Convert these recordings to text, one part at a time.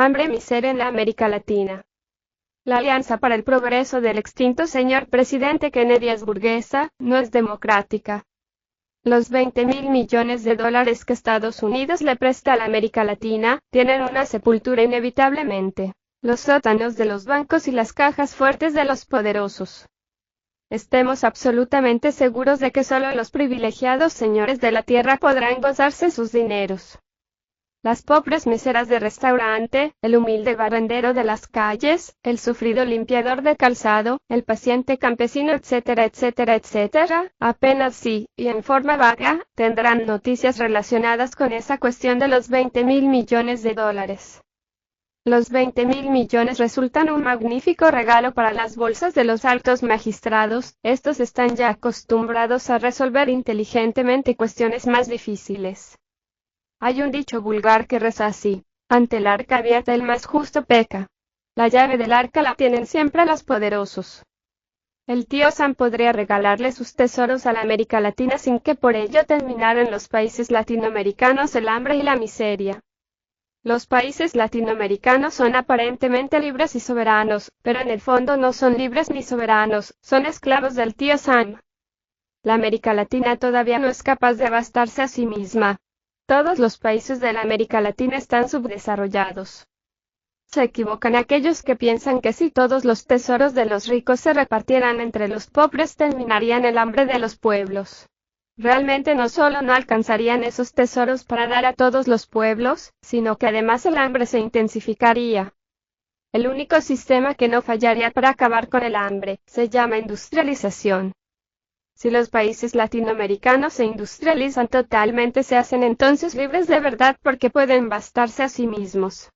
Hambre y miseria en la América Latina. La Alianza para el Progreso del extinto señor presidente Kennedy es burguesa, no es democrática. Los 20.000 millones de dólares que Estados Unidos le presta a la América Latina, tienen una sepultura inevitablemente. Los sótanos de los bancos y las cajas fuertes de los poderosos. Estemos absolutamente seguros de que solo los privilegiados señores de la tierra podrán gozarse sus dineros. Las pobres meseras de restaurante, el humilde barrendero de las calles, el sufrido limpiador de calzado, el paciente campesino, etcétera, etcétera, etcétera, apenas sí, y en forma vaga, tendrán noticias relacionadas con esa cuestión de los 20.000 millones de dólares. Los 20.000 millones resultan un magnífico regalo para las bolsas de los altos magistrados, estos están ya acostumbrados a resolver inteligentemente cuestiones más difíciles. Hay un dicho vulgar que reza así: ante el arca abierta el más justo peca. La llave del arca la tienen siempre los poderosos. El tío Sam podría regalarle sus tesoros a la América Latina sin que por ello terminaran en los países latinoamericanos el hambre y la miseria. Los países latinoamericanos son aparentemente libres y soberanos, pero en el fondo no son libres ni soberanos, son esclavos del tío Sam. La América Latina todavía no es capaz de abastarse a sí misma. Todos los países de la América Latina están subdesarrollados. Se equivocan aquellos que piensan que si todos los tesoros de los ricos se repartieran entre los pobres terminarían el hambre de los pueblos. Realmente no solo no alcanzarían esos tesoros para dar a todos los pueblos, sino que además el hambre se intensificaría. El único sistema que no fallaría para acabar con el hambre, se llama industrialización. Si los países latinoamericanos se industrializan totalmente, se hacen entonces libres de verdad porque pueden bastarse a sí mismos.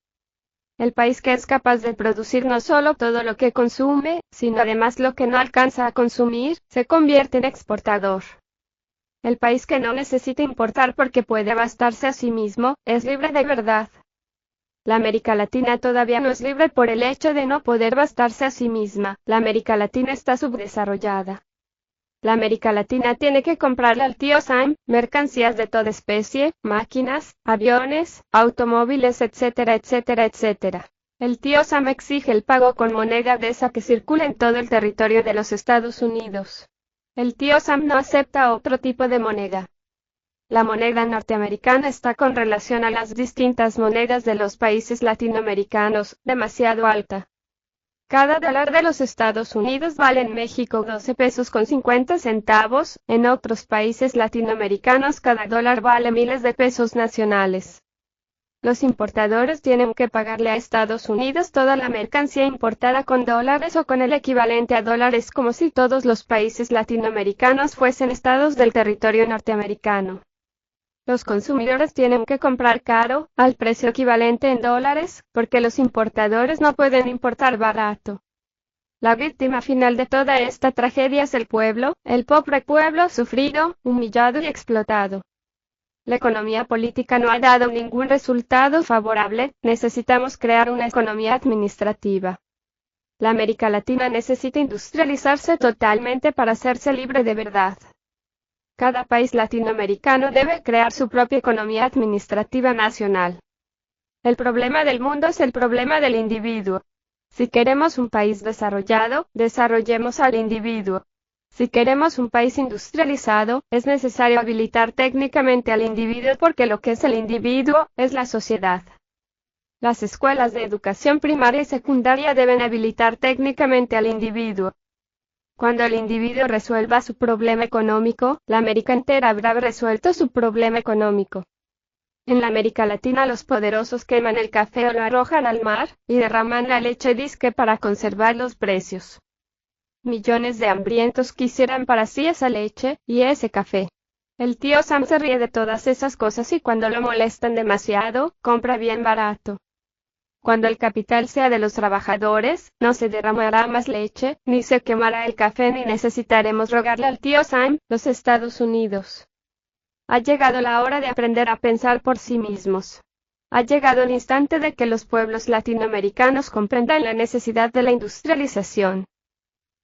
El país que es capaz de producir no solo todo lo que consume, sino además lo que no alcanza a consumir, se convierte en exportador. El país que no necesita importar porque puede bastarse a sí mismo, es libre de verdad. La América Latina todavía no es libre por el hecho de no poder bastarse a sí misma, la América Latina está subdesarrollada. La América Latina tiene que comprarle al tío Sam mercancías de toda especie, máquinas, aviones, automóviles, etcétera, etcétera, etcétera. El tío Sam exige el pago con moneda de esa que circula en todo el territorio de los Estados Unidos. El tío Sam no acepta otro tipo de moneda. La moneda norteamericana está con relación a las distintas monedas de los países latinoamericanos, demasiado alta. Cada dólar de los Estados Unidos vale en México 12 pesos con 50 centavos, en otros países latinoamericanos cada dólar vale miles de pesos nacionales. Los importadores tienen que pagarle a Estados Unidos toda la mercancía importada con dólares o con el equivalente a dólares, como si todos los países latinoamericanos fuesen estados del territorio norteamericano. Los consumidores tienen que comprar caro, al precio equivalente en dólares, porque los importadores no pueden importar barato. La víctima final de toda esta tragedia es el pobre pueblo sufrido, humillado y explotado. La economía política no ha dado ningún resultado favorable, necesitamos crear una economía administrativa. La América Latina necesita industrializarse totalmente para hacerse libre de verdad. Cada país latinoamericano debe crear su propia economía administrativa nacional. El problema del mundo es el problema del individuo. Si queremos un país desarrollado, desarrollemos al individuo. Si queremos un país industrializado, es necesario habilitar técnicamente al individuo porque lo que es el individuo, es la sociedad. Las escuelas de educación primaria y secundaria deben habilitar técnicamente al individuo. Cuando el individuo resuelva su problema económico, la América entera habrá resuelto su problema económico. En la América Latina los poderosos queman el café o lo arrojan al mar, y derraman la leche disque para conservar los precios. Millones de hambrientos quisieran para sí esa leche, y ese café. El tío Sam se ríe de todas esas cosas y cuando lo molestan demasiado, compra bien barato. Cuando el capital sea de los trabajadores, no se derramará más leche, ni se quemará el café ni necesitaremos rogarle al tío Sam, los Estados Unidos. Ha llegado la hora de aprender a pensar por sí mismos. Ha llegado el instante de que los pueblos latinoamericanos comprendan la necesidad de la industrialización.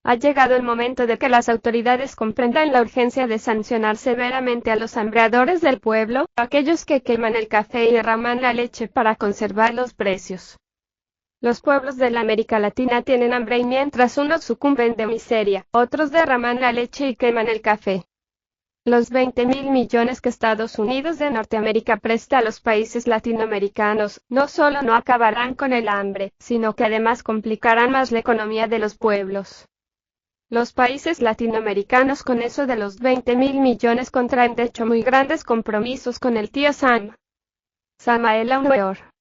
Ha llegado el momento de que las autoridades comprendan la urgencia de sancionar severamente a los hambreadores del pueblo, aquellos que queman el café y derraman la leche para conservar los precios. Los pueblos de la América Latina tienen hambre y mientras unos sucumben de miseria, otros derraman la leche y queman el café. Los 20.000 millones que Estados Unidos de Norteamérica presta a los países latinoamericanos, no solo no acabarán con el hambre, sino que además complicarán más la economía de los pueblos. Los países latinoamericanos con eso de los 20.000 millones contraen de hecho muy grandes compromisos con el tío Sam. Samael Aumeor.